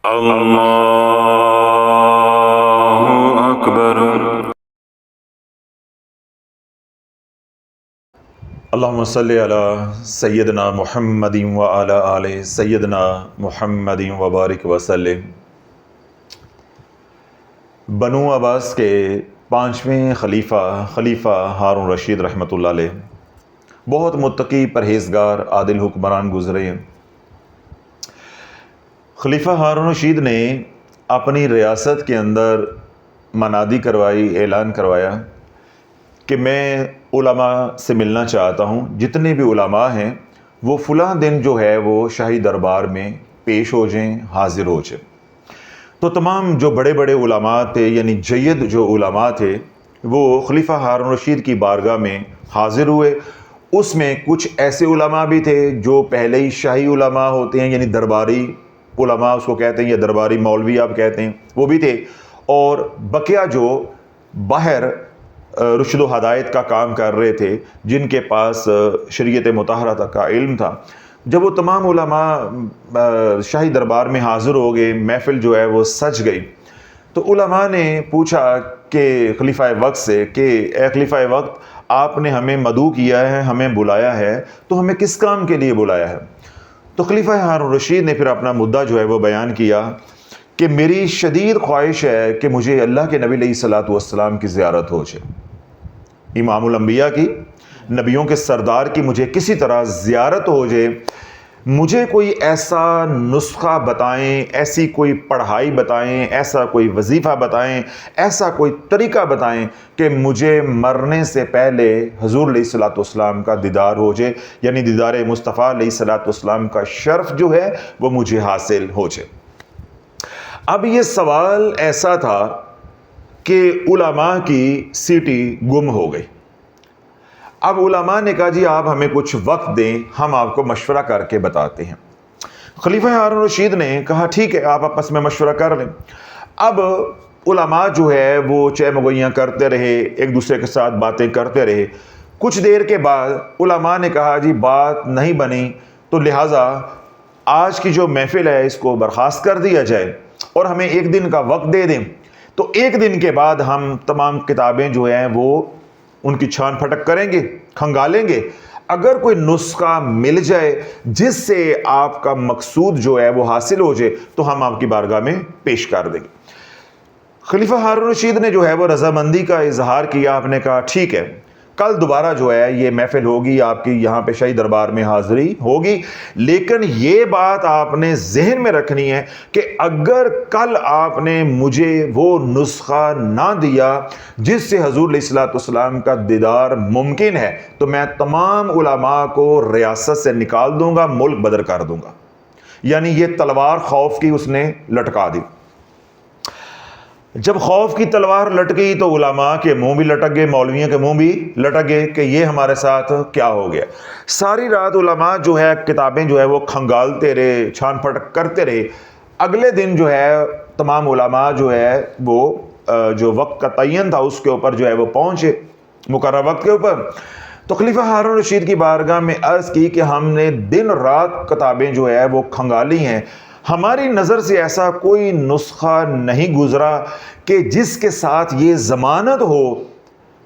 اللہ اکبر۔ اللہم صلی علی سیدنا محمد وعلی آل سیدنا محمد وبارک وسلم۔ بنو عباس کے پانچویں خلیفہ ہارون رشید رحمۃ اللہ علیہ بہت متقی، پرہیزگار، عادل حکمران گزرے ہیں۔ خلیفہ ہارون رشید نے اپنی ریاست کے اندر منادی کروائی، اعلان کروایا کہ میں علماء سے ملنا چاہتا ہوں، جتنے بھی علماء ہیں وہ فلاں دن جو ہے وہ شاہی دربار میں پیش ہو جائیں، حاضر ہو جائیں۔ تو تمام جو بڑے بڑے علماء تھے، یعنی جید جو علماء تھے، وہ خلیفہ ہارون رشید کی بارگاہ میں حاضر ہوئے۔ اس میں کچھ ایسے علماء بھی تھے جو پہلے ہی شاہی علماء ہوتے ہیں، یعنی درباری علماء اس کو کہتے ہیں، یا درباری مولوی آپ کہتے ہیں، وہ بھی تھے، اور بقیہ جو باہر رشد و ہدایت کا کام کر رہے تھے، جن کے پاس شریعت مطہرہ تک کا علم تھا۔ جب وہ تمام علماء شاہی دربار میں حاضر ہو گئے، محفل جو ہے وہ سج گئی، تو علماء نے پوچھا کہ خلیفہ وقت سے کہ اے خلیفہ وقت، آپ نے ہمیں مدعو کیا ہے، ہمیں بلایا ہے، تو ہمیں کس کام کے لیے بلایا ہے؟ تو خلیفہ ہارون رشید نے پھر اپنا مدعا جو ہے وہ بیان کیا کہ میری شدید خواہش ہے کہ مجھے اللہ کے نبی علیہ الصلوۃ والسلام کی زیارت ہو جائے، امام الانبیاء کی، نبیوں کے سردار کی مجھے کسی طرح زیارت ہو جائے۔ مجھے کوئی ایسا نسخہ بتائیں، ایسی کوئی پڑھائی بتائیں، ایسا کوئی وظیفہ بتائیں، ایسا کوئی طریقہ بتائیں کہ مجھے مرنے سے پہلے حضور علیہ الصلوۃ والسلام کا دیدار ہو جائے، یعنی دیدار مصطفیٰ علیہ الصلوۃ والسلام کا شرف جو ہے وہ مجھے حاصل ہو جائے۔ اب یہ سوال ایسا تھا کہ علماء کی سیٹی گم ہو گئی۔ اب علماء نے کہا جی آپ ہمیں کچھ وقت دیں، ہم آپ کو مشورہ کر کے بتاتے ہیں۔ خلیفہ ہارون رشید نے کہا ٹھیک ہے، آپ آپس میں مشورہ کر لیں۔ اب علماء جو ہے وہ چہ مگویاں کرتے رہے، ایک دوسرے کے ساتھ باتیں کرتے رہے۔ کچھ دیر کے بعد علماء نے کہا جی بات نہیں بنی، تو لہٰذا آج کی جو محفل ہے اس کو برخاست کر دیا جائے اور ہمیں ایک دن کا وقت دے دیں۔ تو ایک دن کے بعد ہم تمام کتابیں جو ہیں وہ ان کی چھان پھٹک کریں گے، کھنگالیں گے، اگر کوئی نسخہ مل جائے جس سے آپ کا مقصود جو ہے وہ حاصل ہو جائے تو ہم آپ کی بارگاہ میں پیش کر دیں گے۔ خلیفہ ہارون رشید نے جو ہے وہ رضامندی کا اظہار کیا، آپ نے کہا ٹھیک ہے، کل دوبارہ جو ہے یہ محفل ہوگی، آپ کی یہاں پہ شاہی دربار میں حاضری ہوگی، لیکن یہ بات آپ نے ذہن میں رکھنی ہے کہ اگر کل آپ نے مجھے وہ نسخہ نہ دیا جس سے حضور علیہ الصلوۃ والسلام کا دیدار ممکن ہے، تو میں تمام علماء کو ریاست سے نکال دوں گا، ملک بدر کر دوں گا۔ یعنی یہ تلوار خوف کی اس نے لٹکا دی۔ جب خوف کی تلوار لٹکی تو علماء کے منہ بھی لٹک گئے، مولویوں کے منہ بھی لٹک گئے کہ یہ ہمارے ساتھ کیا ہو گیا۔ ساری رات علماء جو ہے کتابیں جو ہے وہ کھنگالتے رہے، چھان پھٹک کرتے رہے۔ اگلے دن جو ہے تمام علماء جو ہے وہ جو وقت کا تعین تھا اس کے اوپر جو ہے وہ پہنچے، مقررہ وقت کے اوپر۔ تو خلیفہ ہارون رشید کی بارگاہ میں عرض کی کہ ہم نے دن رات کتابیں جو ہے وہ کھنگالی ہیں، ہماری نظر سے ایسا کوئی نسخہ نہیں گزرا کہ جس کے ساتھ یہ ضمانت ہو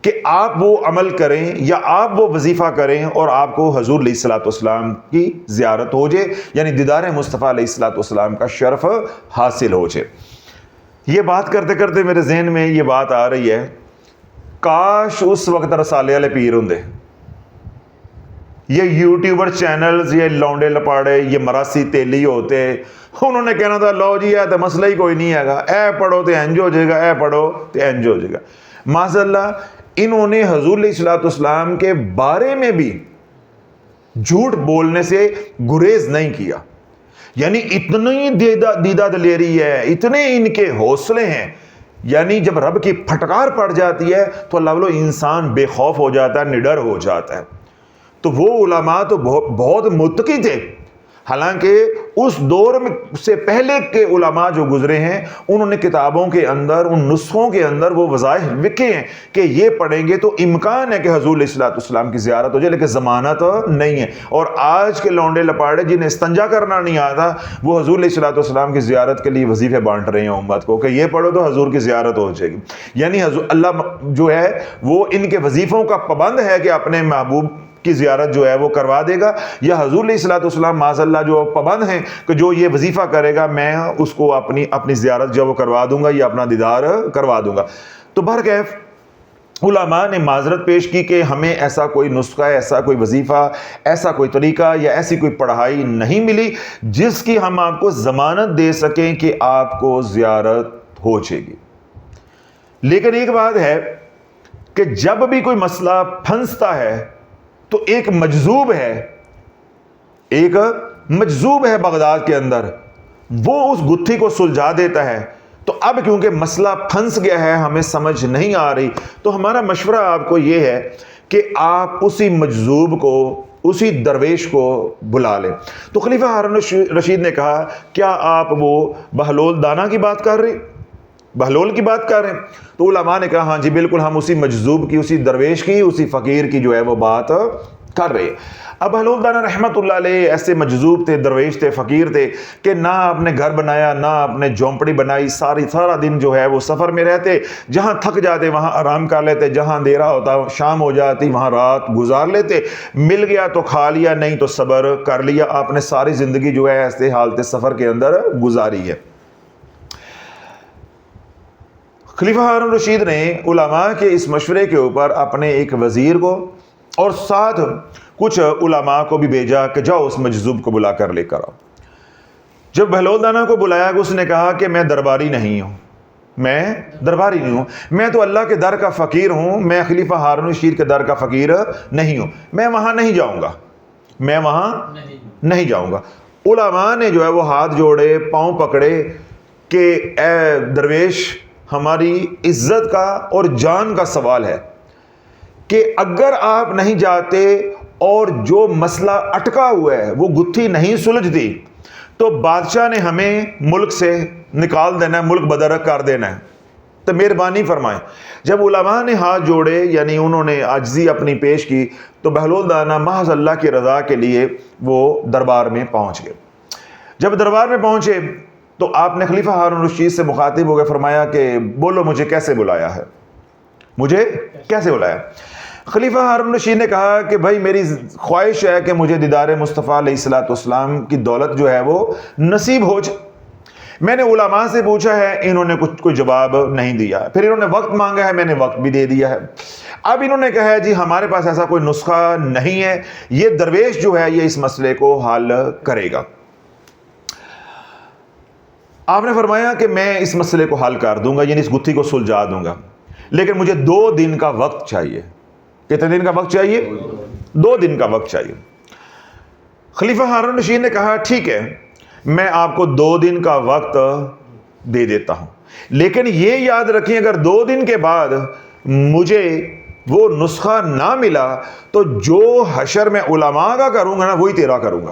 کہ آپ وہ عمل کریں یا آپ وہ وظیفہ کریں اور آپ کو حضور علیہ الصلوۃ والسلام کی زیارت ہو جائے، یعنی دیدار مصطفیٰ علیہ الصلوۃ والسلام کا شرف حاصل ہو جائے۔ یہ بات کرتے کرتے میرے ذہن میں یہ بات آ رہی ہے، کاش اس وقت رسالے والے پیر ہوں، یہ یوٹیوبر چینلز، یہ لونڈے لپاڑے، یہ مراسی تیلی ہوتے، انہوں نے کہنا تھا لو جی تو مسئلہ ہی کوئی نہیں ہے گا، اے پڑھو تو انج ہو جائے گا، اے پڑھو تو انج ہو جائے گا۔ معاذ اللہ، انہوں نے حضور علیہ الصلوۃ والسلام کے بارے میں بھی جھوٹ بولنے سے گریز نہیں کیا۔ یعنی اتنی دیدہ دلیری ہے، اتنے ان کے حوصلے ہیں، یعنی جب رب کی پھٹکار پڑ جاتی ہے تو اللہ والو انسان بے خوف ہو جاتا ہے، نڈر ہو جاتا ہے۔ تو وہ علماء تو بہت متقی تھے، حالانکہ اس دور میں سے پہلے کے علماء جو گزرے ہیں انہوں نے کتابوں کے اندر ان نسخوں کے اندر وہ وظائف لکھے ہیں کہ یہ پڑھیں گے تو امکان ہے کہ حضور علیہ الصلوۃ والسلام کی زیارت ہو جائے، لیکن ضمانت نہیں ہے۔ اور آج کے لونڈے لپاڑے جنہیں استنجا کرنا نہیں آتا وہ حضور علیہ الصلوۃ والسلام کی زیارت کے لیے وظیفے بانٹ رہے ہیں امت کو کہ یہ پڑھو تو حضور کی زیارت ہو جائے گی۔ یعنی اللہ جو ہے وہ ان کے وظیفوں کا پابند ہے کہ اپنے محبوب کی زیارت جو ہے وہ کروا دے گا، یا حضور علیہ الصلوۃ والسلام معاذ اللہ جو پابند ہیں کہ جو یہ وظیفہ کرے گا میں اس کو اپنی زیارت جو وہ کروا دوں گا یا اپنا دیدار کروا دوں گا۔ تو بہرکیف علماء نے معذرت پیش کی کہ ہمیں ایسا کوئی نسخہ، ایسا کوئی وظیفہ، ایسا کوئی طریقہ یا ایسی کوئی پڑھائی نہیں ملی جس کی ہم آپ کو ضمانت دے سکیں کہ آپ کو زیارت ہو جائے گی۔ لیکن ایک بات ہے کہ جب بھی کوئی مسئلہ پھنستا ہے تو ایک مجذوب ہے بغداد کے اندر، وہ اس گتھی کو سلجھا دیتا ہے۔ تو اب کیونکہ مسئلہ پھنس گیا ہے، ہمیں سمجھ نہیں آ رہی، تو ہمارا مشورہ آپ کو یہ ہے کہ آپ اسی مجذوب کو، اسی درویش کو بلا لیں۔ تو خلیفہ ہارون رشید نے کہا کیا آپ وہ بہلول دانا کی بات کر رہے، بہلول کی بات کر رہے ہیں؟ تو علماء نے کہا ہاں جی بالکل، ہم اسی مجذوب کی، اسی درویش کی، اسی فقیر کی جو ہے وہ بات کر رہے ہیں۔ اب بہلول دانا رحمت اللہ علیہ ایسے مجذوب تھے، درویش تھے، فقیر تھے کہ نہ آپ نے گھر بنایا، نہ آپ نے جھونپڑی بنائی، سارا دن جو ہے وہ سفر میں رہتے، جہاں تھک جاتے وہاں آرام کر لیتے، جہاں اندھیرا ہوتا شام ہو جاتی وہاں رات گزار لیتے، مل گیا تو کھا لیا، نہیں تو صبر کر لیا۔ آپ نے ساری زندگی جو ہے ایسے حالت سفر کے اندر گزاری ہے۔ خلیفہ ہارون رشید نے علماء کے اس مشورے کے اوپر اپنے ایک وزیر کو اور ساتھ کچھ علماء کو بھی بھیجا کہ جاؤ اس مجذوب کو بلا کر لے کر آؤ۔ جب بہلول دانا کو بلایا اس نے کہا کہ میں درباری نہیں ہوں، میں تو اللہ کے در کا فقیر ہوں، میں خلیفہ ہارون رشید کے در کا فقیر نہیں ہوں، میں وہاں نہیں جاؤں گا۔ علماء نے جو ہے وہ ہاتھ جوڑے، پاؤں پکڑے کہ اے درویش، ہماری عزت کا اور جان کا سوال ہے کہ اگر آپ نہیں جاتے اور جو مسئلہ اٹکا ہوا ہے وہ گتھی نہیں سلجھتی تو بادشاہ نے ہمیں ملک سے نکال دینا ہے، ملک بدر کر دینا ہے، تو مہربانی فرمائیں۔ جب علماء نے ہاتھ جوڑے، یعنی انہوں نے عاجزی اپنی پیش کی، تو بہلول دانا محض اللہ کی رضا کے لیے وہ دربار میں پہنچ گئے۔ جب دربار میں پہنچے تو آپ نے خلیفہ ہارون رشید سے مخاطب ہو گئے، فرمایا کہ بولو مجھے کیسے بلایا ہے، خلیفہ ہارون رشید نے کہا کہ بھائی میری خواہش ہے کہ مجھے دیدار مصطفیٰ علیہ الصلوۃ والسلام کی دولت جو ہے وہ نصیب ہو جائے۔ میں نے علماء سے پوچھا ہے، انہوں نے کوئی جواب نہیں دیا، پھر انہوں نے وقت مانگا ہے، میں نے وقت بھی دے دیا ہے۔ اب انہوں نے کہا ہے جی ہمارے پاس ایسا کوئی نسخہ نہیں ہے، یہ درویش جو ہے یہ اس مسئلے کو حل کرے گا۔ آپ نے فرمایا کہ میں اس مسئلے کو حل کر دوں گا، یعنی اس گتھی کو سلجھا دوں گا، لیکن مجھے 2 دن کا وقت چاہیے۔ کتنے دن کا وقت چاہیے؟ 2 دن کا وقت چاہیے۔ خلیفہ ہارون رشید نے کہا ٹھیک ہے، میں آپ کو 2 دن کا وقت دے دیتا ہوں، لیکن یہ یاد رکھیں اگر 2 دن کے بعد مجھے وہ نسخہ نہ ملا تو جو حشر میں علماء کا کروں گا نا وہی تیرا کروں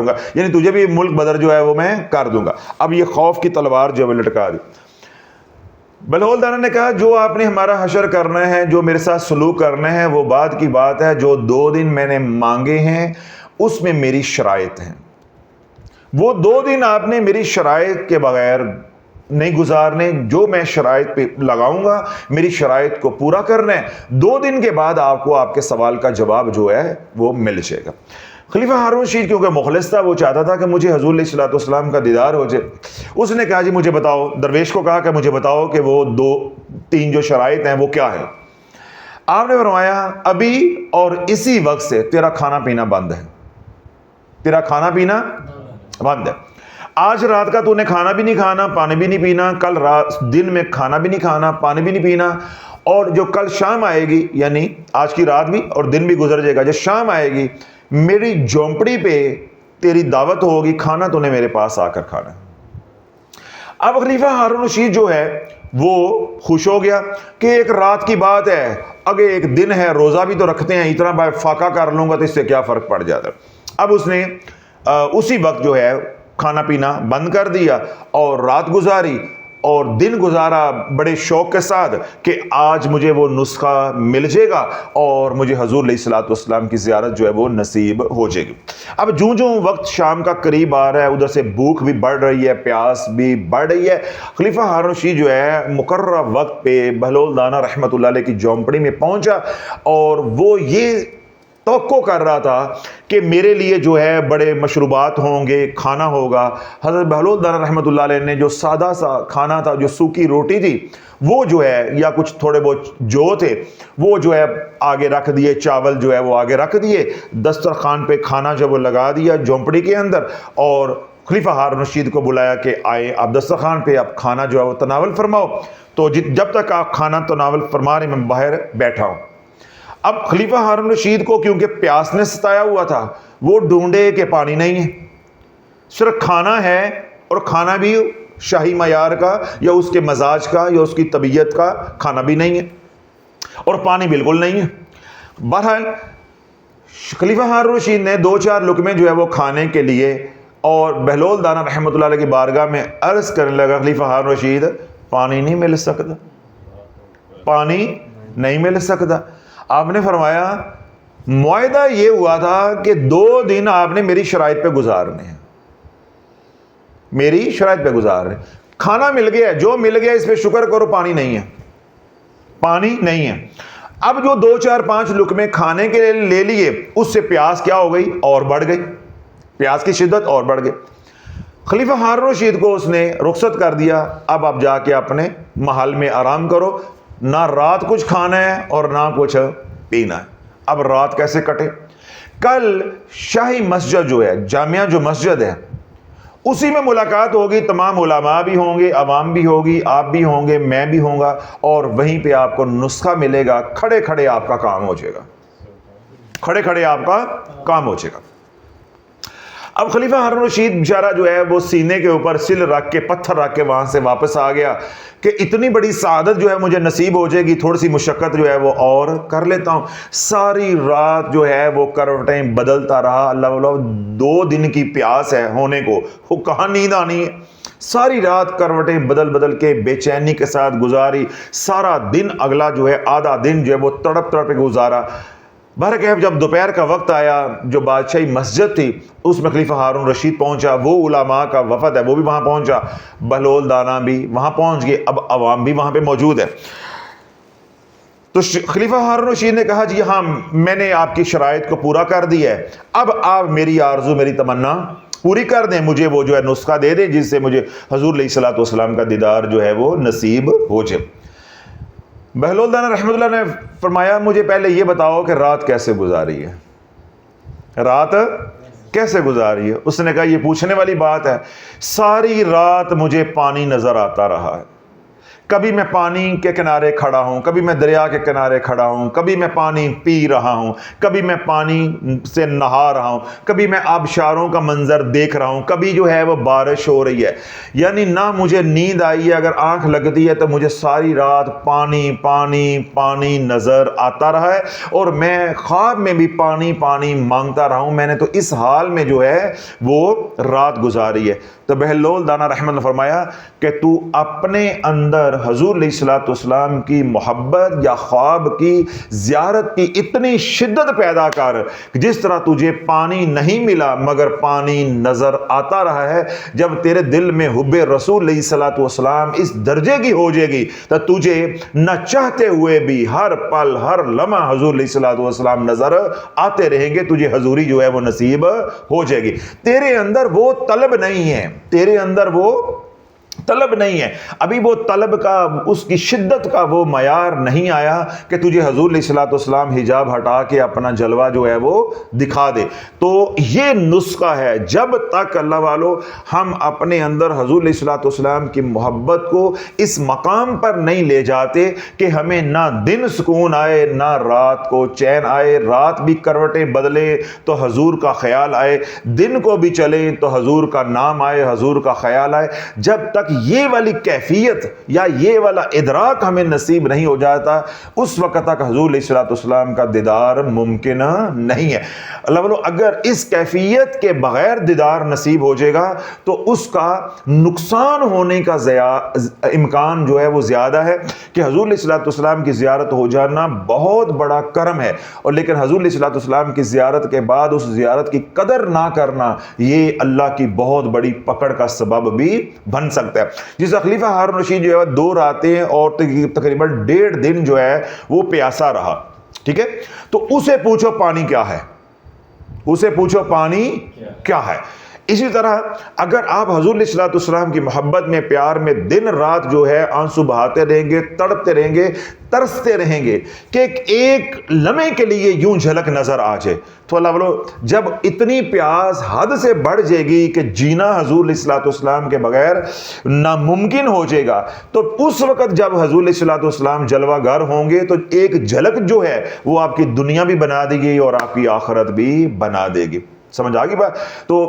گا، یعنی تجھے بھی ملک بدر جو ہے وہ میں کر دوں گا۔ اب یہ خوف کی تلوار جو ہے لٹکا دی۔ بہلول دانا نے کہا جو آپ نے ہمارا حشر کرنا ہے، جو میرے ساتھ سلوک کرنا ہے وہ بات کی بات ہے، جو 2 دن میں نے مانگے ہیں اس میں میری شرائط ہیں، وہ 2 دن آپ نے میری شرائط کے بغیر نہیں گزارنے، جو میں شرائط پہ لگاؤں گا میری شرائط کو پورا کرنا ہے، 2 دن کے بعد آپ کو آپ کے سوال کا جواب جو ہے وہ مل جائے گا۔ خلیفہ ہارون رشید کیونکہ مخلص تھا، وہ چاہتا تھا کہ مجھے حضور علیہ الصلوۃ والسلام کا دیدار ہو جائے۔ اس نے کہا جی مجھے بتاؤ، درویش کو کہا کہ مجھے بتاؤ کہ وہ 2-3 جو شرائط ہیں وہ کیا ہیں۔ آپ نے فرمایا ابھی اور اسی وقت سے تیرا کھانا پینا بند ہے، آج رات کا تو نے کھانا بھی نہیں کھانا، پانی بھی نہیں پینا، کل رات دن میں کھانا بھی نہیں کھانا، پانی بھی نہیں پینا، اور جو کل شام آئے گی، یعنی آج کی رات بھی اور دن بھی گزر جائے گا، جب شام آئے گی میری جھونپڑی پہ تیری دعوت ہوگی، کھانا تو نے میرے پاس آ کر کھانا ہے۔ اب خلیفہ ہارون رشید جو ہے وہ خوش ہو گیا کہ ایک رات کی بات ہے، اگر ایک دن ہے، روزہ بھی تو رکھتے ہیں، اتنا بار فاقہ کر لوں گا تو اس سے کیا فرق پڑ جاتا ہے۔ اب اس نے اسی وقت جو ہے کھانا پینا بند کر دیا اور رات گزاری اور دن گزارا بڑے شوق کے ساتھ کہ آج مجھے وہ نسخہ مل جائے گا اور مجھے حضور علیہ الصلوۃ والسلام کی زیارت جو ہے وہ نصیب ہو جائے گی۔ اب جوں جوں وقت شام کا قریب آ رہا ہے، ادھر سے بھوک بھی بڑھ رہی ہے، پیاس بھی بڑھ رہی ہے، خلیفہ ہارون رشید جو ہے مقررہ وقت پہ بہلول دانا رحمۃ اللہ علیہ کی جھونپڑی میں پہنچا اور وہ یہ توقع کر رہا تھا کہ میرے لیے جو ہے بڑے مشروبات ہوں گے، کھانا ہوگا۔ حضرت بہلول دانا رحمۃ اللہ علیہ نے جو سادہ سا کھانا تھا، جو سوکھی روٹی تھی، وہ جو ہے یا کچھ تھوڑے بہت جو تھے وہ جو ہے آگے رکھ دیے، چاول جو ہے وہ آگے رکھ دیے، دسترخوان پہ کھانا جب وہ لگا دیا جھونپڑی کے اندر، اور خلیفہ ہارون رشید کو بلایا کہ آئے آپ دسترخوان پہ آپ کھانا جو ہے وہ تناول فرماؤ۔ تو جب تک آپ کھانا تناول فرما رہے میں باہر بیٹھا ہوں۔ اب خلیفہ ہارون رشید کو کیونکہ پیاس نے ستایا ہوا تھا، وہ ڈھونڈے کہ پانی نہیں ہے، صرف کھانا ہے، اور کھانا بھی شاہی معیار کا یا اس کے مزاج کا یا اس کی طبیعت کا کھانا بھی نہیں ہے، اور پانی بالکل نہیں ہے۔ بہرحال خلیفہ ہارون رشید نے 2-4 لقمے جو ہے وہ کھانے کے لیے، اور بہلول دانا رحمۃ اللہ علیہ کی بارگاہ میں عرض کرنے لگا، خلیفہ ہارون رشید پانی نہیں مل سکتا، پانی نہیں مل سکتا۔ آپ نے فرمایا معاہدہ یہ ہوا تھا کہ 2 دن آپ نے میری شرائط پہ گزارنے ہیں، میری شرائط پہ گزارنے۔ کھانا مل گیا، جو مل گیا اس پہ شکر کرو، پانی نہیں ہے، پانی نہیں ہے۔ اب جو 2-4-5 لقمے کھانے کے لیے لے لیے، اس سے پیاس کیا ہو گئی؟ اور بڑھ گئی، پیاس کی شدت اور بڑھ گئی۔ خلیفہ ہارون رشید کو اس نے رخصت کر دیا، اب آپ جا کے اپنے محل میں آرام کرو، نہ رات کچھ کھانا ہے اور نہ کچھ پینا ہے۔ اب رات کیسے کٹے؟ کل شاہی مسجد جو ہے، جامعہ جو مسجد ہے، اسی میں ملاقات ہوگی، تمام علماء بھی ہوں گے، عوام بھی ہوگی، آپ بھی ہوں گے، میں بھی ہوں گا، اور وہیں پہ آپ کو نسخہ ملے گا، کھڑے کھڑے آپ کا کام ہو جائے گا، کھڑے کھڑے آپ کا کام ہو جائے گا۔ اب خلیفہ ہارون رشید بیچارہ جو ہے وہ سینے کے اوپر سل رکھ کے، پتھر رکھ کے وہاں سے واپس آ گیا کہ اتنی بڑی سعادت جو ہے مجھے نصیب ہو جائے گی، تھوڑی سی مشقت جو ہے وہ اور کر لیتا ہوں۔ ساری رات جو ہے وہ کروٹیں بدلتا رہا، اللہ 2 دن کی پیاس ہے ہونے کو، وہ کہاں نیند آنی ہے؟ ساری رات کروٹیں بدل بدل کے بے چینی کے ساتھ گزاری، سارا دن اگلا جو ہے آدھا دن جو ہے وہ تڑپ تڑپ کے گزارا۔ بہرکیف جب دوپہر کا وقت آیا، جو بادشاہی مسجد تھی اس میں خلیفہ ہارون رشید پہنچا، وہ علماء کا وفد ہے وہ بھی وہاں پہنچا، بہلول دانا بھی وہاں پہنچ گئے، اب عوام بھی وہاں پہ موجود ہے۔ تو خلیفہ ہارون رشید نے کہا جی ہاں، میں نے آپ کی شرائط کو پورا کر دیا ہے، اب آپ میری آرزو، میری تمنا پوری کر دیں، مجھے وہ جو ہے نسخہ دے دیں جس سے مجھے حضور علیہ الصلوۃ والسلام کا دیدار جو ہے وہ نصیب ہو جائے۔ بہلول دانا رحمۃ اللہ نے فرمایا مجھے پہلے یہ بتاؤ کہ رات کیسے گزاری ہے، رات کیسے گزاری ہے؟ اس نے کہا یہ پوچھنے والی بات ہے، ساری رات مجھے پانی نظر آتا رہا ہے، کبھی میں پانی کے کنارے کھڑا ہوں، کبھی میں دریا کے کنارے کھڑا ہوں، کبھی میں پانی پی رہا ہوں، کبھی میں پانی سے نہا رہا ہوں، کبھی میں آبشاروں کا منظر دیکھ رہا ہوں، کبھی جو ہے وہ بارش ہو رہی ہے، یعنی نہ مجھے نیند آئی ہے، اگر آنکھ لگتی ہے تو مجھے ساری رات پانی پانی پانی نظر آتا رہا ہے، اور میں خواب میں بھی پانی پانی مانگتا رہا ہوں، میں نے تو اس حال میں جو ہے وہ رات گزاری ہے۔ تو بہلول دانا رحمۃ اللہ نے فرمایا کہ تو اپنے اندر حضور علیہ الصلوۃ والسلام کی محبت یا خواب کی زیارت کی اتنی شدت پیدا کر کہ جس طرح تجھے پانی نہیں ملا مگر پانی نظر آتا رہا ہے، جب تیرے دل میں حب رسول علیہ الصلوۃ والسلام اس درجے کی ہو جائے گی تو تجھے نہ چاہتے ہوئے بھی ہر پل ہر لمحہ حضور علیہ الصلوۃ والسلام نظر آتے رہیں گے، تجھے حضوری جو ہے وہ نصیب ہو جائے گی۔ تیرے اندر وہ طلب نہیں ہے، تیرے اندر وہ طلب نہیں ہے، ابھی وہ طلب کا، اس کی شدت کا وہ معیار نہیں آیا کہ تجھے حضور علیہ الصلوۃ والسلام حجاب ہٹا کے اپنا جلوہ جو ہے وہ دکھا دے۔ تو یہ نسخہ ہے، جب تک اللہ والو ہم اپنے اندر حضور علیہ الصلوۃ والسلام کی محبت کو اس مقام پر نہیں لے جاتے کہ ہمیں نہ دن سکون آئے نہ رات کو چین آئے، رات بھی کروٹیں بدلے تو حضور کا خیال آئے، دن کو بھی چلیں تو حضور کا نام آئے، حضور کا خیال آئے، جب تک یہ والی کیفیت یا یہ والا ادراک ہمیں نصیب نہیں ہو جاتا، اس وقت تک حضور علیہ الصلوۃ والسلام کا دیدار ممکن نہیں ہے۔ اللہ والو، اگر اس کیفیت کے بغیر دیدار نصیب ہو جائے گا تو اس کا نقصان ہونے کا امکان جو ہے وہ زیادہ ہے، کہ حضور علیہ الصلوۃ والسلام کی زیارت ہو جانا بہت بڑا کرم ہے، اور لیکن حضور علیہ الصلوۃ والسلام کی زیارت کے بعد اس زیارت کی قدر نہ کرنا، یہ اللہ کی بہت بڑی پکڑ کا سبب بھی بن سکتا ہے۔ جس خلیفہ ہارون رشید جو ہے 2 راتیں اور تقریباً 1.5 دن جو ہے وہ پیاسا رہا، ٹھیک ہے، تو اسے پوچھو پانی کیا ہے، اسے پوچھو پانی کیا ہے۔ اسی طرح اگر آپ حضور علیہ الصلوۃ والسلام کی محبت میں، پیار میں دن رات جو ہے آنسو بہاتے رہیں گے، تڑپتے رہیں گے، ترستے رہیں گے کہ ایک لمحے کے لیے یوں جھلک نظر آ جائے، تو اللہ والو جب اتنی پیاس حد سے بڑھ جائے گی کہ جینا حضور علیہ الصلوۃ والسلام کے بغیر ناممکن ہو جائے گا، تو اس وقت جب حضور علیہ الصلوۃ والسلام جلوہ گر ہوں گے تو ایک جھلک جو ہے وہ آپ کی دنیا بھی بنا دے گی اور آپ کی آخرت بھی بنا دے گی۔ سمجھ آ گئی بات؟ تو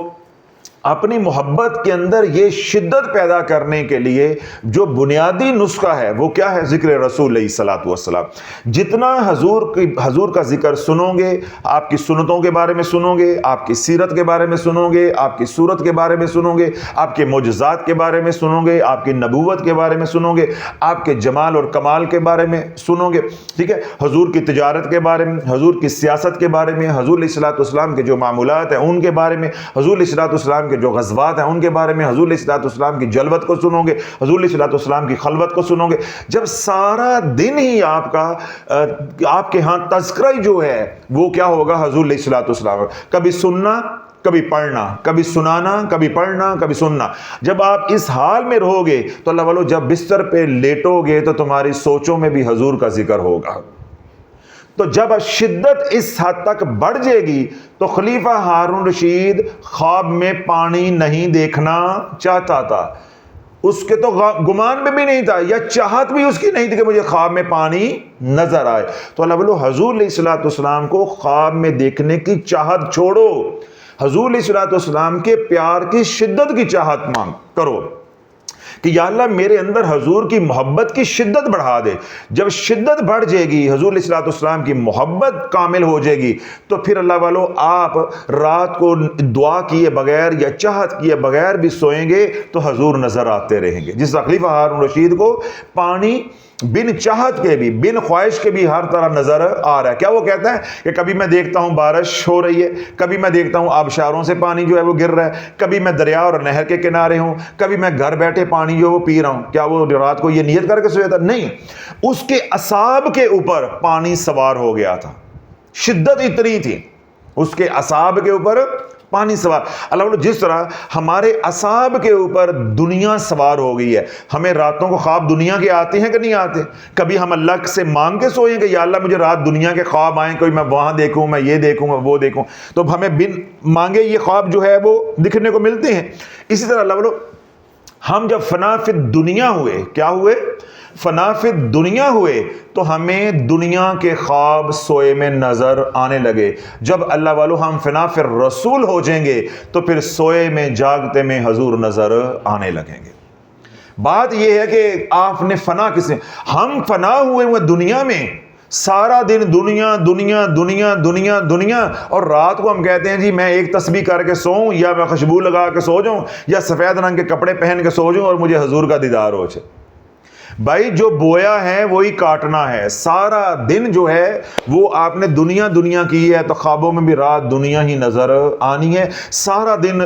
اپنی محبت کے اندر یہ شدت پیدا کرنے کے لیے جو بنیادی نسخہ ہے وہ کیا ہے؟ ذکر رسول علیہ الصلوۃ والسلام۔ جتنا حضور کا ذکر سنو گے، آپ کی سنتوں کے بارے میں سنو گے، آپ کی سیرت کے بارے میں سنو گے، آپ کی صورت کے بارے میں سنو گے، آپ کے معجزات کے بارے میں سنو گے، آپ کی نبوت کے بارے میں سنو گے، آپ کے جمال اور کمال کے بارے میں سنو گے، ٹھیک ہے، حضور کی تجارت کے بارے میں، حضور کی سیاست کے بارے میں، حضور علیہ الصلوۃ والسلام کے جو معمولات ہیں ان کے بارے میں، حضور علیہ الصلوۃ والسلام کے جو غزوات ہیں ان کے بارے میں، حضور علیہ الصلوۃ والسلام کی جلوت کو سنو گے، حضور علیہ الصلوۃ والسلام کی خلوت کو سنو گے۔ جب سارا دن ہی آپ کے ہاں تذکرہ جو ہے وہ کیا ہوگا؟ حضور علیہ الصلوۃ والسلام، کبھی سننا، کبھی پڑھنا، کبھی سنانا، کبھی پڑھنا، کبھی سننا۔ جب آپ اس حال میں رہو گے تو اللہ والو جب بستر پہ لیٹو گے تو تمہاری سوچوں میں بھی حضور کا ذکر ہوگا۔ تو جب شدت اس حد تک بڑھ جائے گی تو خلیفہ ہارون رشید خواب میں پانی نہیں دیکھنا چاہتا تھا، اس کے تو گمان میں بھی نہیں تھا، یا چاہت بھی اس کی نہیں تھی کہ مجھے خواب میں پانی نظر آئے۔ تو اللہ بولو حضور علیہ الصلوۃ والسلام کو خواب میں دیکھنے کی چاہت چھوڑو، حضور علیہ الصلوۃ والسلام کے پیار کی شدت کی چاہت مانگ کرو کہ یا اللہ میرے اندر حضور کی محبت کی شدت بڑھا دے۔ جب شدت بڑھ جائے گی، حضور علیہ الصلوۃ والسلام کی محبت کامل ہو جائے گی، تو پھر اللہ والو آپ رات کو دعا کیے بغیر یا چاہت کیے بغیر بھی سوئیں گے تو حضور نظر آتے رہیں گے۔ جس خلیفہ ہارون رشید کو پانی بن چاہت کے بھی، بن خواہش کے بھی ہر طرح نظر آ رہا ہے۔ کیا وہ کہتا ہے کہ کبھی میں دیکھتا ہوں بارش ہو رہی ہے، کبھی میں دیکھتا ہوں آبشاروں سے پانی جو ہے وہ گر رہا ہے، کبھی میں دریا اور نہر کے کنارے ہوں، کبھی میں گھر بیٹھے پانی جو وہ پی رہا ہوں۔ کیا وہ رات کو یہ نیت کر کے سویا تھا؟ نہیں، اس کے اعصاب کے اوپر پانی سوار ہو گیا تھا، شدت اتنی تھی اس کے اعصاب کے اوپر پانی سوار۔ اللہ جس طرح ہمارے اعصاب کے اوپر دنیا سوار ہو گئی ہے، ہمیں راتوں کو خواب دنیا کے آتے ہیں کہ نہیں آتے؟ کبھی ہم اللہ سے مانگ کے سوئیں کہ یا اللہ مجھے رات دنیا کے خواب آئیں، کوئی میں وہاں دیکھوں، میں یہ دیکھوں، میں وہ دیکھوں، تو ہمیں بن مانگے یہ خواب جو ہے وہ دکھنے کو ملتے ہیں۔ اسی طرح اللہ ہم جب فنا فی دنیا ہوئے، کیا ہوئے؟ فنا فی دنیا ہوئے تو ہمیں دنیا کے خواب سوئے میں نظر آنے لگے۔ جب اللہ والو ہم فنا فی رسول ہو جائیں گے تو پھر سوئے میں جاگتے میں حضور نظر آنے لگیں گے۔ بات یہ ہے کہ آپ نے فنا کسے؟ ہم فنا ہوئے دنیا میں، سارا دن دنیا دنیا دنیا دنیا دنیا، اور رات کو ہم کہتے ہیں جی میں ایک تسبیح کر کے سوؤں، یا میں خوشبو لگا کے سو جاؤں، یا سفید رنگ کے کپڑے پہن کے سو جاؤں اور مجھے حضور کا دیدار ہو جائے۔ بھائی جو بویا ہے وہی کاٹنا ہے۔ سارا دن جو ہے وہ آپ نے دنیا دنیا کی ہے تو خوابوں میں بھی رات دنیا ہی نظر آنی ہے۔ سارا دن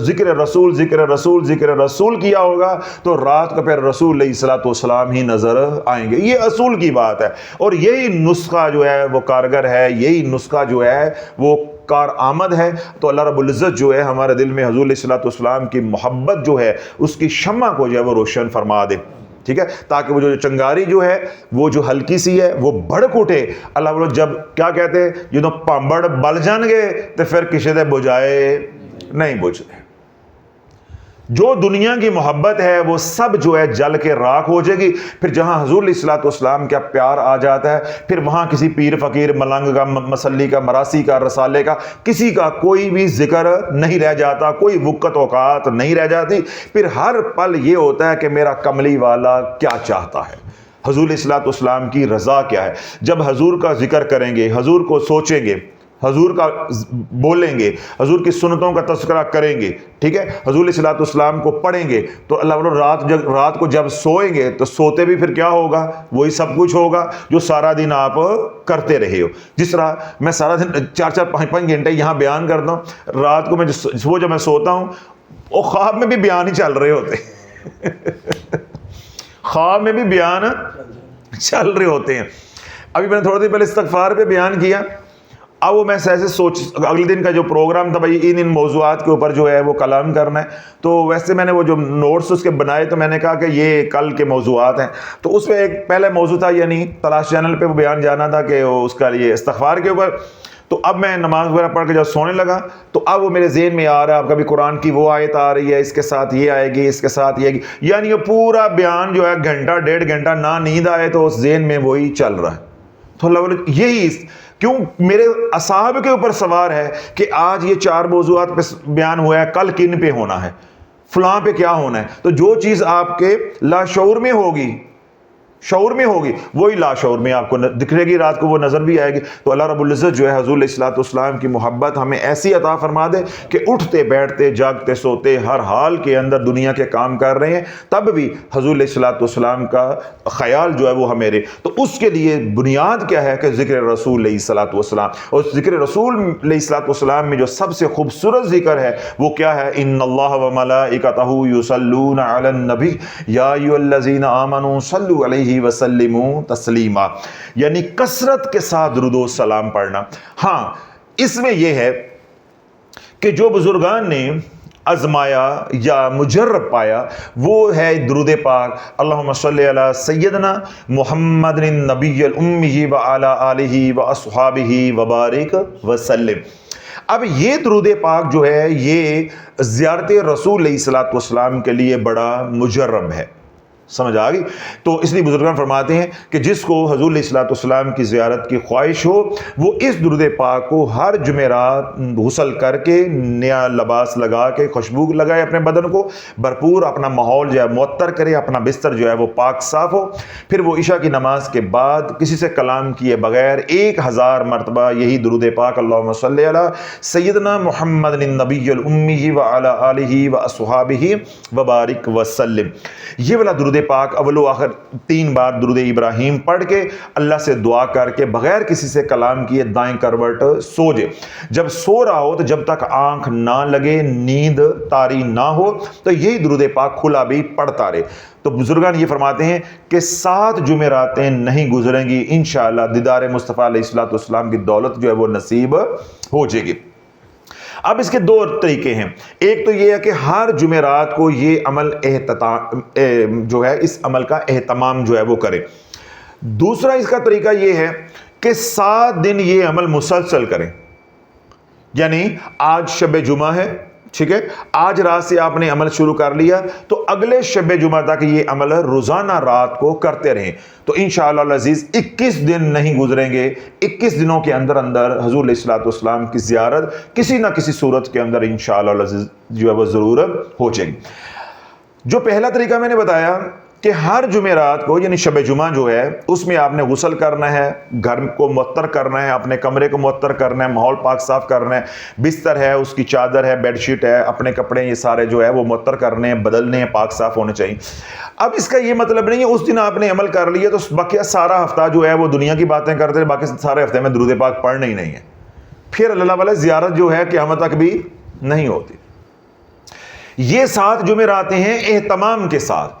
ذکر رسول ذکر رسول ذکر رسول کیا ہوگا تو رات کو پھر رسول علیہ الصلوۃ والسلام ہی نظر آئیں گے۔ یہ اصول کی بات ہے، اور یہی نسخہ جو ہے وہ کارگر ہے، یہی نسخہ جو ہے وہ کار آمد ہے۔ تو اللہ رب العزت جو ہے ہمارے دل میں حضور علیہ الصلوۃ والسلام کی محبت جو ہے اس کی شمع کو جو ہے وہ روشن فرما دے، ٹھیک ہے، تاکہ وہ جو چنگاری جو ہے وہ جو ہلکی سی ہے وہ بڑک اٹھے۔ اللہ وہ جب کیا کہتے ہیں جدوں پامبڑ بل جان گے تو پھر کسی دے بجائے نہیں بجھتے۔ جو دنیا کی محبت ہے وہ سب جو ہے جل کے راکھ ہو جائے گی. پھر جہاں حضور علیہ الصلوۃ والسلام کا پیار آ جاتا ہے, پھر وہاں کسی پیر فقیر ملنگ کا مسلی کا مراسی کا رسالے کا کسی کا کوئی بھی ذکر نہیں رہ جاتا, کوئی وقت اوقات نہیں رہ جاتی. پھر ہر پل یہ ہوتا ہے کہ میرا کملی والا کیا چاہتا ہے, حضور علیہ الصلوۃ والسلام کی رضا کیا ہے. جب حضور کا ذکر کریں گے, حضور کو سوچیں گے, حضور کا بولیں گے, حضور کی سنتوں کا تذکرہ کریں گے, ٹھیک ہے, حضور علیہ الصلوۃ والسلام کو پڑھیں گے, تو اللہ رات کو جب سوئیں گے تو سوتے بھی پھر کیا ہوگا, وہی سب کچھ ہوگا جو سارا دن آپ کرتے رہے ہو. جس طرح میں سارا دن 4-5 گھنٹے یہاں بیان کرتا ہوں, رات کو جب میں سوتا ہوں وہ خواب میں بھی بیان ہی چل رہے ہوتے خواب میں بھی بیان چل رہے ہوتے ہیں. ابھی میں نے تھوڑی دیر پہلے استغفار پہ بیان کیا, اب وہ میں ایسے سوچ اگلے دن کا جو پروگرام تھا بھائی ان موضوعات کے اوپر جو ہے وہ کلام کرنا ہے, تو ویسے میں نے وہ جو نوٹس اس کے بنائے تو میں نے کہا کہ یہ کل کے موضوعات ہیں. تو اس میں ایک پہلا موضوع تھا, یعنی تلاش چینل پہ وہ بیان جانا تھا کہ اس کا یہ استغفار کے اوپر. تو اب میں نماز وغیرہ پڑھ کے جب سونے لگا تو اب وہ میرے ذہن میں آ رہا ہے, اب کبھی قرآن کی وہ آیت آ رہی ہے, اس کے ساتھ یہ آئے گی, اس کے ساتھ یہ آئے گی, یعنی یہ پورا بیان جو ہے گھنٹہ 1.5 گھنٹہ نہ نیند آئے تو اس ذہن میں وہی چل رہا ہے. تو اللہ یہی کیوں میرے اصحاب کے اوپر سوار ہے کہ آج یہ 4 موضوعات پہ بیان ہوا ہے, کل کن پہ ہونا ہے, فلاں پہ کیا ہونا ہے. تو جو چیز آپ کے لاشعور میں ہوگی, شعور میں ہوگی, وہی لاشعور میں آپ کو دکھے گی, رات کو وہ نظر بھی آئے گی. تو اللہ رب العزت جو ہے حضور علیہ الصلوۃ والسلام کی محبت ہمیں ایسی عطا فرما دے کہ اٹھتے بیٹھتے جاگتے سوتے ہر حال کے اندر دنیا کے کام کر رہے ہیں, تب بھی حضور علیہ الصلوۃ والسلام کا خیال جو ہے وہ ہمیں رہے. تو اس کے لیے بنیاد کیا ہے کہ ذکر رسول علیہ الصلوۃ والسلام. اور ذکر رسول علیہ الصلوۃ والسلام میں جو سب سے خوبصورت ذکر ہے وہ کیا ہے, ان اللہ وملائکتہ یصلون علی النبی یا ایھا الذین آمنوا صلوا علیہ وسلموا تسلیما, یعنی کثرت کے ساتھ درود و سلام پڑھنا. ہاں اس میں یہ ہے کہ جو بزرگان نے آزمایا یا مجرب پایا وہ ہے درود پاک, اللہم صلی علی سیدنا محمد النبی الامی وعلی آلہ واصحابہ وبارک وسلم. اب یہ درود پاک جو ہے یہ زیارت رسول علیہ الصلوۃ والسلام کے لیے بڑا مجرب ہے. سمجھ آ گئی. تو اس لیے بزرگان فرماتے ہیں کہ جس کو حضور علیہ الصلوۃ والسلام کی زیارت کی خواہش ہو وہ اس درود پاک کو ہر جمعرات غسل کر کے نیا لباس لگا کے خوشبو لگائے اپنے بدن کو, بھرپور اپنا ماحول جو ہے معطر کرے, اپنا بستر جو ہے وہ پاک صاف ہو. پھر وہ عشاء کی نماز کے بعد کسی سے کلام کیے بغیر 1000 مرتبہ یہی درود پاک اللہم صلی علی سیدنا محمد النبی الامی وعلی آلہ واصحابہ وبارک وسلم, یہ والا درود پاک اول و آخر 3 بار درود ابراہیم پڑھ کے اللہ سے دعا کر کے بغیر کسی سے کلام کیے دائیں کروٹ سو جائے. جب سو رہا ہو تو جب تک آنکھ نہ لگے, نیند طاری نہ ہو, تو یہی درود پاک کھلا بھی پڑھتا رہے. تو بزرگان یہ فرماتے ہیں کہ 7 جمعراتیں نہیں گزریں گی انشاءاللہ دیدار مصطفیٰ علیہ الصلوۃ والسلام کی دولت جو ہے وہ نصیب ہو جائے گی. اب اس کے 2 طریقے ہیں. ایک تو یہ ہے کہ ہر جمعرات کو یہ عمل جو ہے اس عمل کا اہتمام جو ہے وہ کرے. دوسرا اس کا طریقہ یہ ہے کہ 7 دن یہ عمل مسلسل کریں. یعنی آج شب جمعہ ہے, ٹھیک ہے, آج رات سے آپ نے عمل شروع کر لیا تو اگلے شب جمعہ تک یہ عمل روزانہ رات کو کرتے رہیں. تو انشاءاللہ العزیز 21 دن نہیں گزریں گے, 21 دنوں کے اندر اندر حضور علیہ الصلوۃ والسلام کی زیارت کسی نہ کسی صورت کے اندر انشاءاللہ العزیز جو ہے وہ ضرور ہو جائے گی. جو پہلا طریقہ میں نے بتایا کہ ہر جمعرات کو یعنی شب جمعہ جو ہے اس میں آپ نے غسل کرنا ہے, گھر کو معطر کرنا ہے, اپنے کمرے کو معطر کرنا ہے, ماحول پاک صاف کرنا ہے, بستر ہے, اس کی چادر ہے, بیڈ شیٹ ہے, اپنے کپڑے یہ سارے جو ہے وہ معطر کرنے ہیں, بدلنے ہیں, پاک صاف ہونے چاہیے. اب اس کا یہ مطلب نہیں ہے اس دن آپ نے عمل کر لیا تو باقی سارا ہفتہ جو ہے وہ دنیا کی باتیں کرتے ہیں, باقی سارے ہفتے میں درود پاک پڑھنا ہی نہیں ہے. پھر اللہ والا زیارت جو ہے قیامت تک بھی نہیں ہوتی. یہ 7 جمعراتیں ہیں اہتمام کے ساتھ.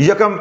1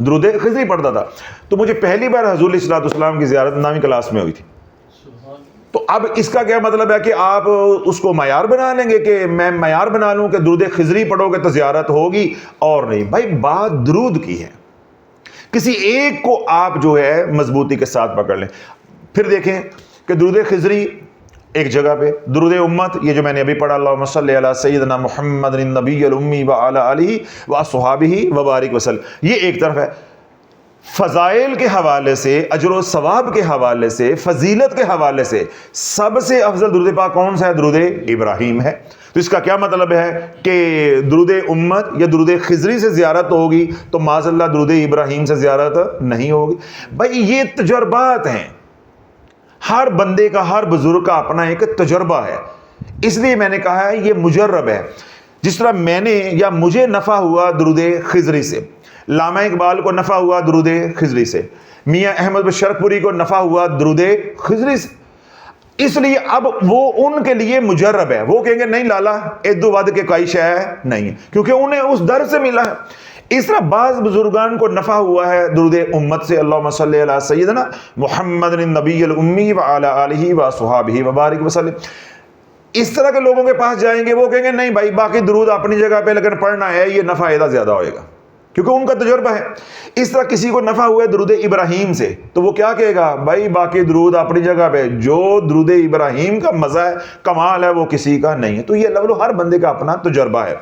درود خضری پڑھتا تھا. تو مجھے پہلی بار حضور علیہ الصلوۃ والسلام کی زیارت 9ویں کلاس میں ہوئی تھی. تو اب اس کا کیا مطلب ہے کہ آپ اس کو معیار بنا لیں گے کہ میں معیار بنا لوں کہ درود خضری پڑھو گے تو زیارت ہوگی؟ اور نہیں بھائی، بات درود کی ہے. کسی ایک کو آپ جو ہے مضبوطی کے ساتھ پکڑ لیں. پھر دیکھیں کہ درود خضری ایک جگہ پہ، درود امت یہ جو میں نے ابھی پڑھا، اللہم صلی علی سیدنا محمد النبی الامی وعلی آلہ واصحابہ وبارک وسلم، یہ ایک طرف ہے. فضائل کے حوالے سے، اجر و ثواب کے حوالے سے، فضیلت کے حوالے سے سب سے افضل درود پاک کون سا ہے؟ درود ابراہیم ہے. تو اس کا کیا مطلب ہے کہ درود امت یا درود خضری سے زیارت ہوگی تو معاذ اللہ درود ابراہیم سے زیارت نہیں ہوگی. بھائی یہ تجربات ہیں، ہر بندے کا، ہر بزرگ کا اپنا ایک تجربہ ہے. اس لیے میں نے کہا ہے یہ مجرب ہے. جس طرح میں نے یا مجھے نفع ہوا درود خضری سے، علامہ اقبال کو نفع ہوا درود خضری سے، میاں احمد بشرق پوری کو نفع ہوا درود خضری سے، اس لیے اب وہ ان کے لیے مجرب ہے. وہ کہیں گے نہیں لالا ادو ود کے کوئی شے نہیں ہے، کیونکہ انہیں اس در سے ملا ہے. اس طرح بعض بزرگان کو نفع ہوا ہے درود امت سے، اللہم صلی علی سیدنا محمد النبی الامی وعلی آلہ واصحابہ وبارک وسلم. اس طرح کے لوگوں کے پاس جائیں گے، وہ کہیں گے نہیں بھائی باقی درود اپنی جگہ پہ لیکن پڑھنا ہے، یہ نفع ایدہ زیادہ ہوئے گا کیونکہ ان کا تجربہ ہے. اس طرح کسی کو نفع ہوا ہے درود ابراہیم سے تو وہ کیا کہے گا؟ بھائی باقی درود اپنی جگہ پہ، جو درود ابراہیم کا مزہ ہے، کمال ہے، وہ کسی کا نہیں ہے. تو یہ اللہ ہر بندے کا اپنا تجربہ ہے.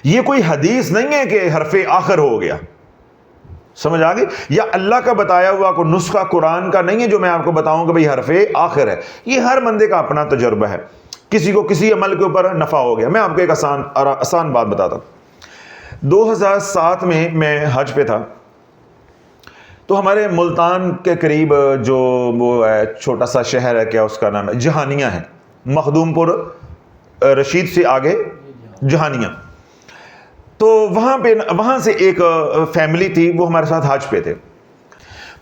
یہ کوئی حدیث نہیں ہے کہ حرف آخر ہو گیا، سمجھ آگئی؟ یا اللہ کا بتایا ہوا کوئی نسخہ قرآن کا نہیں ہے جو میں آپ کو بتاؤں کہ بھئی حرف آخر ہے. یہ ہر بندے کا اپنا تجربہ ہے. کسی کو کسی عمل کے اوپر نفع ہو گیا. میں آپ کو ایک آسان بات بتاتا ہوں. 2007 میں حج پہ تھا، تو ہمارے ملتان کے قریب جو وہ چھوٹا سا شہر ہے، کیا اس کا نام ہے، جہانیہ ہے، مخدوم پور رشید سے آگے جہانیہ. تو وہاں سے ایک فیملی تھی، وہ ہمارے ساتھ حج پہ تھے.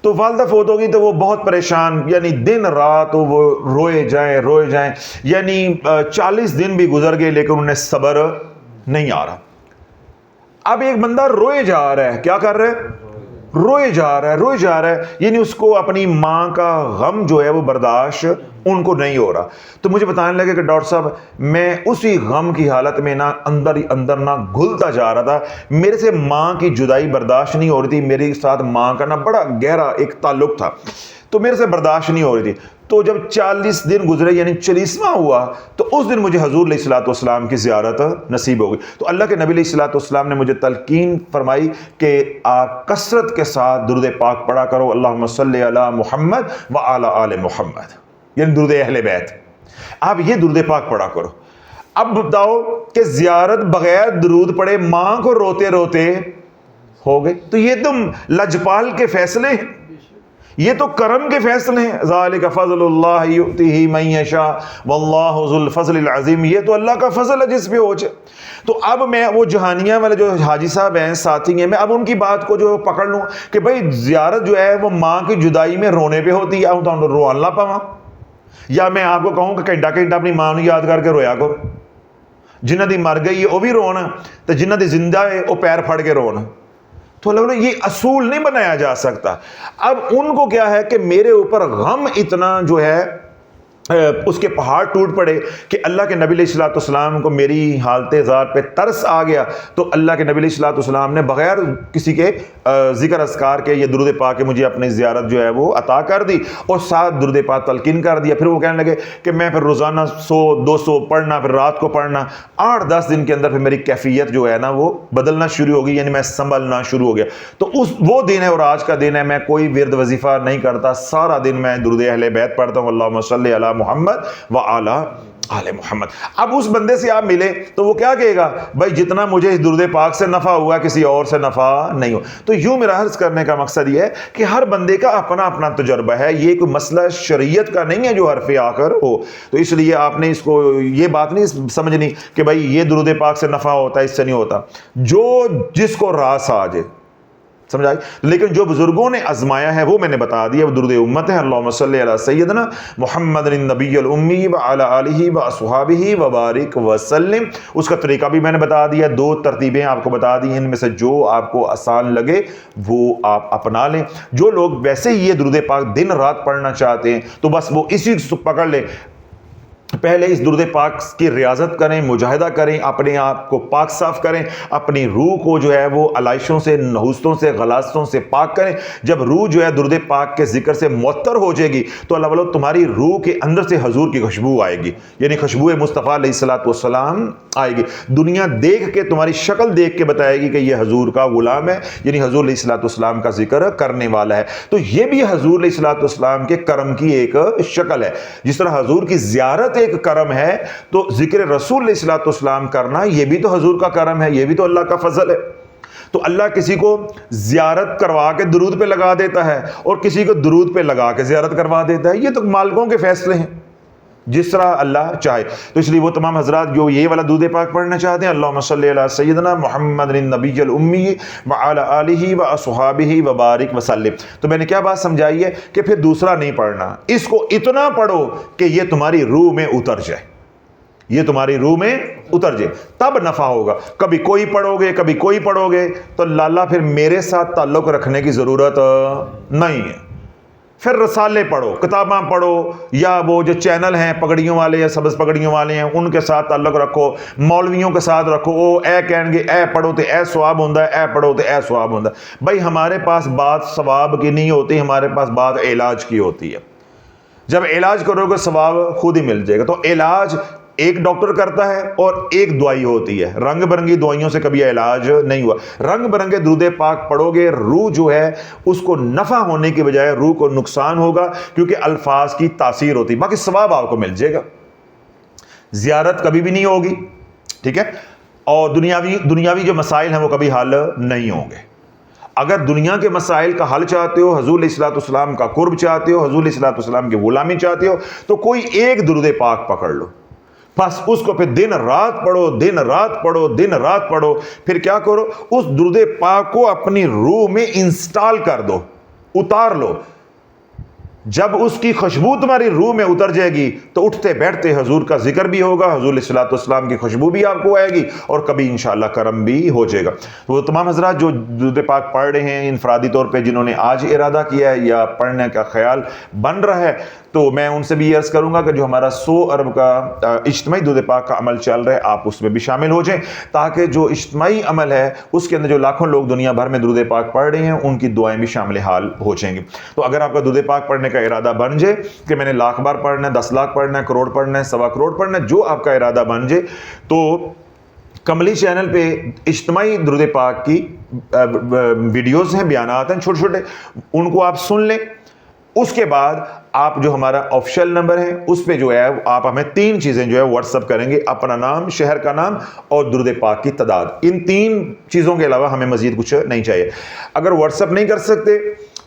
تو والدہ فوت ہو گئی تو وہ بہت پریشان، یعنی دن رات وہ روئے جائیں، یعنی 40 دن بھی گزر گئے لیکن انہیں صبر نہیں آ رہا. اب ایک بندہ روئے جا رہا ہے، کیا کر رہا ہے؟ روئے جا رہا ہے، یعنی اس کو اپنی ماں کا غم جو ہے وہ برداشت ان کو نہیں ہو رہا. تو مجھے بتانے لگے کہ ڈاکٹر صاحب میں اسی غم کی حالت میں اندر ہی اندر گھلتا جا رہا تھا. میرے سے ماں کی جدائی برداشت نہیں ہو رہی تھی. میرے ساتھ ماں کا بڑا گہرا ایک تعلق تھا، تو میرے سے برداشت نہیں ہو رہی تھی. تو جب 40 دن گزرے یعنی 40واں ہوا تو اس دن مجھے حضور علیہ الصلوۃ والسلام کی زیارت نصیب ہو گئی. تو اللہ کے نبی علیہ الصلوۃ والسلام نے مجھے تلقین فرمائی کہ آپ کثرت کے ساتھ درود پاک پڑھا کرو، اللہم صلی علی محمد وعلی آل محمد، یعنی درود اہل بیت. آپ یہ درود پاک پڑھا کرو. اب بتاؤ کہ زیارت بغیر درود پڑھے ماں کو روتے روتے ہو گئے. تو یہ تم لجپال کے فیصلے ہیں، یہ تو کرم کے فیصلے ہیں. ذالک فضل اللہ یؤتیہ من یشاء واللہ ذو الفضل العظیم. یہ تو اللہ کا فضل ہے جس پہ ہو جائے. تو اب میں وہ جہانیہ والے جو حاجی صاحب ہیں، ساتھی ہیں، میں اب ان کی بات کو جو پکڑ لوں کہ بھئی زیارت جو ہے وہ ماں کی جدائی میں رونے پہ ہوتی ہے، تو روان نہ پاواں. یا میں آپ کو کہوں کہ گھنٹہ اپنی ماں نو یاد کر کے رویا کرو. جنہ دی مر گئی ہے وہ بھی رونا، تو جنہ دی زندہ ہے وہ پیر پھڑ کے رونا. تو اللہ یہ اصول نہیں بنایا جا سکتا. اب ان کو کیا ہے کہ میرے اوپر غم اتنا جو ہے اس کے پہاڑ ٹوٹ پڑے کہ اللہ کے نبی علیہ الصلوۃ والسلام کو میری حالت ذات پہ ترس آ گیا. تو اللہ کے نبی علیہ الصلوۃ والسلام نے بغیر کسی کے ذکر اذکار کے یہ درود پاک کے مجھے اپنی زیارت جو ہے وہ عطا کر دی اور ساتھ درود پاک تلقین کر دیا. پھر وہ کہنے لگے کہ میں پھر روزانہ 100-200 پڑھنا، پھر رات کو پڑھنا. 8-10 دن کے اندر پھر میری کیفیت جو ہے وہ بدلنا شروع ہو گئی، یعنی میں سنبھلنا شروع ہو گیا. تو وہ دن ہے اور آج کا دن ہے میں کوئی ورد وظیفہ نہیں کرتا، سارا دن میں درود اہل بیت پڑھتا ہوں، اللہم صلی علی محمد وعلی آل محمد. اب اس بندے سے آپ ملے تو وہ کیا کہے گا؟ بھائی جتنا مجھے اس درود پاک سے نفع ہوا کسی اور سے نفع نہیں ہو. تو یوں میرا عرض کرنے کا مقصد یہ ہے کہ ہر بندے کا اپنا اپنا تجربہ ہے. یہ کوئی مسئلہ شریعت کا نہیں ہے جو حرف آخر ہو. تو اس لیے آپ نے اس کو یہ بات نہیں سمجھنی کہ بھائی یہ درود پاک سے نفع ہوتا ہے، اس سے نہیں ہوتا. جو جس کو راس آ جائے، سمجھائی. لیکن جو بزرگوں نے آزمایا ہے وہ میں نے بتا دیا، وہ درود امت ہے. اللہم صلی علی سیدنا محمد النبی الامی وعلی آلہ واصحابہ وبارک وسلم. اس کا طریقہ بھی میں نے بتا دیا، 2 ترتیبیں آپ کو بتا دی، ان میں سے جو آپ کو آسان لگے وہ آپ اپنا لیں. جو لوگ ویسے ہی یہ درود پاک دن رات پڑھنا چاہتے ہیں تو بس وہ اسی سے پکڑ لیں. پہلے اس درود پاک کی ریاضت کریں، مجاہدہ کریں، اپنے آپ کو پاک صاف کریں، اپنی روح کو جو ہے وہ علائشوں سے، نحوستوں سے، غلاظتوں سے پاک کریں. جب روح جو ہے درود پاک کے ذکر سے معطر ہو جائے گی تو اللہ والو تمہاری روح کے اندر سے حضور کی خوشبو آئے گی، یعنی خوشبو مصطفیٰ علیہ الصلوۃ والسلام آئے گی. دنیا دیکھ کے، تمہاری شکل دیکھ کے بتائے گی کہ یہ حضور کا غلام ہے، یعنی حضور علیہ الصلوۃ والسلام کا ذکر کرنے والا ہے. تو یہ بھی حضور علیہ الصلوۃ والسلام کے کرم کی ایک شکل ہے. جس طرح حضور کی زیارت ایک کرم ہے تو ذکر رسول علیہ الصلوۃ والسلام کرنا یہ بھی تو حضور کا کرم ہے، یہ بھی تو اللہ کا فضل ہے. تو اللہ کسی کو زیارت کروا کے درود پہ لگا دیتا ہے اور کسی کو درود پہ لگا کے زیارت کروا دیتا ہے. یہ تو مالکوں کے فیصلے ہیں، جس طرح اللہ چاہے. تو اس لیے وہ تمام حضرات جو یہ والا درود پاک پڑھنا چاہتے ہیں، اللہم صلی علی سیدنا محمد النبی الامی وعلی آلہ واصحابہ وبارک وسلم. تو میں نے کیا بات سمجھائی ہے کہ پھر دوسرا نہیں پڑھنا، اس کو اتنا پڑھو کہ یہ تمہاری روح میں اتر جائے، یہ تمہاری روح میں اتر جائے، تب نفع ہوگا. کبھی کوئی پڑھو گے، کبھی کوئی پڑھو گے تو لالا پھر میرے ساتھ تعلق رکھنے کی ضرورت نہیں ہے. پھر رسالے پڑھو، کتاباں پڑھو، یا وہ جو چینل ہیں پگڑیوں والے یا سبز پگڑیوں والے ہیں ان کے ساتھ تعلق رکھو، مولویوں کے ساتھ رکھو. وہ اے کہیں گے اے پڑھو تو اے ثواب ہوتا ہے، اے پڑھو تو اے ثواب ہوتا ہے. بھائی ہمارے پاس بات ثواب کی نہیں ہوتی، ہمارے پاس بات علاج کی ہوتی ہے. جب علاج کرو گے ثواب خود ہی مل جائے گا. تو علاج ایک ڈاکٹر کرتا ہے اور ایک دوائی ہوتی ہے. رنگ برنگی دوائیوں سے کبھی علاج نہیں ہوا. رنگ برنگے درود پاک پڑھو گے، روح جو ہے اس کو نفع ہونے کی بجائے روح کو نقصان ہوگا، کیونکہ الفاظ کی تاثیر ہوتی. باقی ثواب آپ کو مل جائے گا. زیارت کبھی بھی نہیں ہوگی، ٹھیک ہے. اور دنیاوی جو مسائل ہیں وہ کبھی حل نہیں ہوں گے. اگر دنیا کے مسائل کا حل چاہتے ہو، حضور علیہ الصلوۃ والسلام کا قرب چاہتے ہو، حضور علیہ الصلوۃ والسلام کی غلامی چاہتے ہو، تو کوئی ایک درود پاک پکڑ لو، بس اس کو پھر دن رات پڑھو، دن رات پڑھو، دن رات پڑھو. پھر کیا کرو، اس درود پاک کو اپنی روح میں انسٹال کر دو، اتار لو. جب اس کی خوشبو تمہاری روح میں اتر جائے گی تو اٹھتے بیٹھتے حضور کا ذکر بھی ہوگا، حضور علیہ الصلوۃ والسلام کی خوشبو بھی آپ کو آئے گی، اور کبھی انشاءاللہ کرم بھی ہو جائے گا. تو وہ تمام حضرات جو درود پاک پڑھ رہے ہیں انفرادی طور پہ، جنہوں نے آج ارادہ کیا ہے یا پڑھنے کا خیال بن رہا ہے، تو میں ان سے بھی عرض کروں گا کہ جو ہمارا 100 ارب کا اجتماعی درود پاک کا عمل چل رہا ہے آپ اس میں بھی شامل ہو جائیں، تاکہ جو اجتماعی عمل ہے اس کے اندر جو لاکھوں لوگ دنیا بھر میں درود پاک پڑھ رہے ہیں ان کی دعائیں بھی شامل حال ہو جائیں گی. تو اگر آپ کا درود پاک پڑھنے کا ارادہ بن جائے کہ میں نے 1,00,000 بار پڑھنا ہے، 10 لاکھ پڑھنا ہے، کروڑ پڑھنا ہے، 1.25 کروڑ پڑھنا ہے، جو آپ کا ارادہ بن جائے، تو کملی چینل پہ اجتماعی درود پاک کی ویڈیوز ہیں، بیانات ہیں چھوٹے چھوٹے، ان کو آپ سن لیں. اس کے بعد آپ جو ہمارا آفیشیل نمبر ہے اس پہ جو ہے آپ ہمیں 3 چیزیں جو ہے واٹس اپ کریں گے، اپنا نام، شہر کا نام اور درود پاک کی تعداد. ان 3 چیزوں کے علاوہ ہمیں مزید کچھ نہیں چاہیے. اگر واٹس اپ نہیں کر سکتے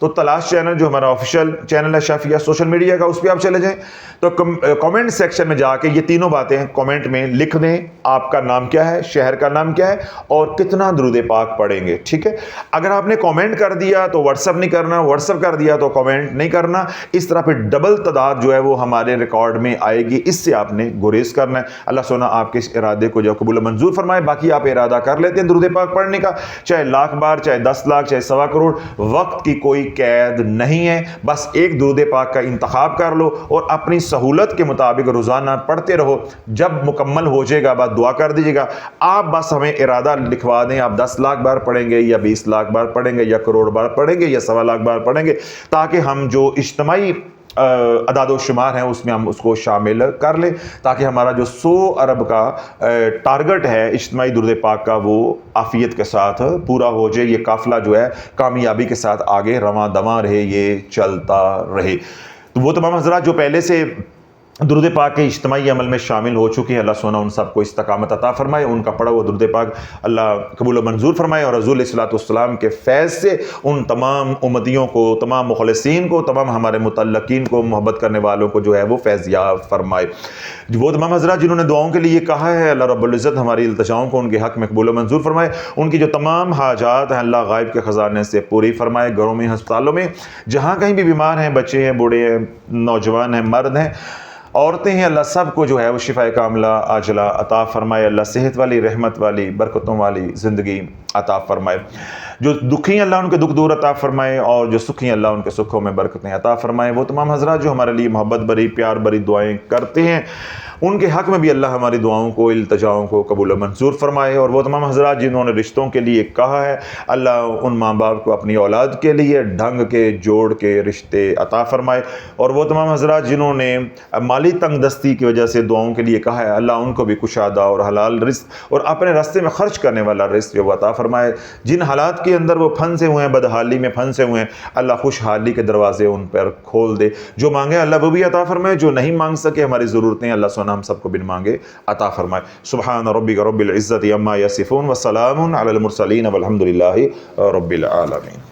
تو تلاش چینل جو ہمارا آفیشیل چینل ہے شافیہ سوشل میڈیا کا، اس پہ آپ چلے جائیں تو کامنٹ سیکشن میں جا کے یہ تینوں باتیں کامنٹ میں لکھ دیں. آپ کا نام کیا ہے، شہر کا نام کیا ہے اور کتنا درود پاک پڑھیں گے، ٹھیک ہے. اگر آپ نے کامنٹ کر دیا تو واٹس اپ نہیں کرنا، واٹس اپ کر دیا تو کامنٹ نہیں کرنا. اس طرح پھر ڈبل تعداد جو ہے وہ ہمارے ریکارڈ میں آئے گی، اس سے آپ نے گریز کرنا ہے. اللہ سونا آپ کے اس ارادے کو جو قبول منظور فرمائے. باقی آپ ارادہ کر لیتے ہیں درود پاک پڑھنے کا، چاہے 1,00,000 بار، چاہے 10 لاکھ، چاہے 1.25 کروڑ، وقت کی کوئی قید نہیں ہے. بس ایک درود پاک کا انتخاب کر لو اور اپنی سہولت کے مطابق روزانہ پڑھتے رہو. جب مکمل ہو جائے گا بعد دعا کر دیجیے گا. آپ بس ہمیں ارادہ لکھوا دیں، آپ 10 لاکھ بار پڑھیں گے یا 20 لاکھ بار پڑھیں گے یا کروڑ بار پڑھیں گے یا 1.25 لاکھ بار پڑھیں گے، تاکہ ہم جو اجتماعی اعداد و شمار ہیں اس میں ہم اس کو شامل کر لیں، تاکہ ہمارا جو 100 ارب کا ٹارگٹ ہے اجتماعی درود پاک کا وہ عافیت کے ساتھ پورا ہو جائے. یہ قافلہ جو ہے کامیابی کے ساتھ آگے رواں دواں رہے، یہ چلتا رہے. تو وہ تمام حضرات جو پہلے سے درود پاک کے اجتماعی عمل میں شامل ہو چکے ہیں، اللہ سونا ان سب کو استقامت عطا فرمائے، ان کا پڑھا ہوا درود پاک اللہ قبول و منظور فرمائے، اور رسول صلی اللہ علیہ وسلم کے فیض سے ان تمام امتیوں کو، تمام مخلصین کو، تمام ہمارے متعلقین کو، محبت کرنے والوں کو جو ہے وہ فیض یاب فرمائے۔ وہ تمام حضرات جنہوں نے دعاؤں کے لیے کہا ہے، اللہ رب العزت ہماری التجاؤں کو ان کے حق میں قبول و منظور فرمائے، ان کی جو تمام حاجات ہیں اللہ غائب کے خزانے سے پوری فرمائے، گھروں میں، ہسپتالوں میں، جہاں کہیں بھی بیمار ہیں، بچے ہیں، بوڑھے ہیں، نوجوان ہیں، مرد ہیں، عورتیں ہیں، اللہ سب کو جو ہے وہ شفاء کاملہ عاجلہ عطا فرمائے، اللہ صحت والی، رحمت والی، برکتوں والی زندگی عطا فرمائے، جو دکھی ہیں اللہ ان کے دکھ دور عطا فرمائے، اور جو سکھی ہیں اللہ ان کے سکھوں میں برکتیں عطا فرمائے۔ وہ تمام حضرات جو ہمارے لیے محبت بری، پیار بری دعائیں کرتے ہیں، ان کے حق میں بھی اللہ ہماری دعاؤں کو، التجاؤں کو قبول و منظور فرمائے، اور وہ تمام حضرات جنہوں نے رشتوں کے لیے کہا ہے، اللہ ان ماں باپ کو اپنی اولاد کے لیے ڈھنگ کے جوڑ کے رشتے عطا فرمائے، اور وہ تمام حضرات جنہوں نے مالی تنگ دستی کی وجہ سے دعاؤں کے لیے کہا ہے، اللہ ان کو بھی کشادہ اور حلال رزق اور اپنے راستے میں خرچ کرنے والا رزق جو عطا فرمائے۔ جن حالات کے اندر وہ پھنسے ہوئے ہیں، بدحالی میں پھنسے ہوئے ہیں، اللہ خوشحالی کے دروازے ان پر کھول دے، جو مانگے اللہ وہ بھی عطا فرمائے، جو نہیں مانگ سکے ہماری ضرورتیں اللہ سونا ہم سب کو بن مانگے عطا فرمائے۔ سبحان ربک رب العزت عما یصفون وسلام علی المرسلین والحمد للہ رب العالمین۔